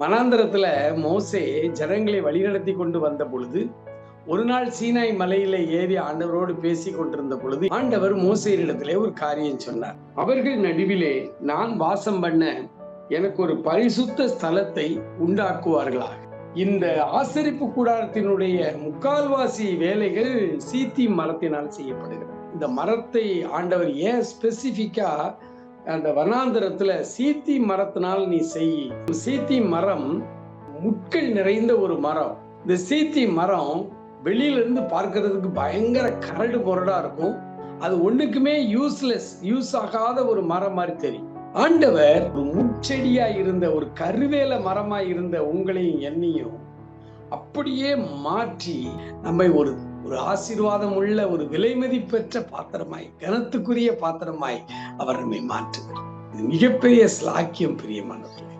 வனாந்தரத்துல மோசே ஜனங்களை வழிநடத்தி கொண்டு வந்த பொழுது, ஒரு நாள் சீனாய் மலையில ஏறி ஆண்டவரோடு பேசிக் கொண்டிருந்த பொழுது, ஆண்டவர் மோசேயினிடத்திலே ஒரு காரியம் சொன்னார். அவர்கள் நடுவிலே நான் வாசம் பண்ண எனக்கு ஒரு பரிசுத்த ஸ்தலத்தை உண்டாக்குவார்களாக. இந்த ஆசரிப்பு கூடாரத்தினுடைய முக்கால்வாசி வேலைகள் சீத்தி மரத்தினால் செய்யப்படுகிறது. இந்த மரத்தை ஆண்டவர் ஏன் ஸ்பெசிபிக்கா அந்த வனாந்தரத்துல சீத்தி மரத்தினால் நீ செய். சீத்தி மரம் முட்கள் நிறைந்த ஒரு மரம். இந்த சீத்தி மரம் வெளியில இருந்து பார்க்கிறதுக்கு பயங்கர கரடு முரடா இருக்கும். அது ஒண்ணுக்குமே யூஸ் ஆகாத ஒரு மரம் மாதிரி தெரியும். ஆண்டவர் ஒரு முட்செடியா இருந்த ஒரு கருவேல மரமா இருந்த உங்களையும் என்னையும் அப்படியே மாற்றி நம்மை ஒரு ஆசீர்வாதம் உள்ள ஒரு விலைமதிப்பெற்ற பாத்திரமாய், கனத்துக்குரிய பாத்திரமாய் அவர் நம்மை மாற்றுகிறார். இது மிகப்பெரிய ஸ்லாக்கியம் பிரியமானவர்களே.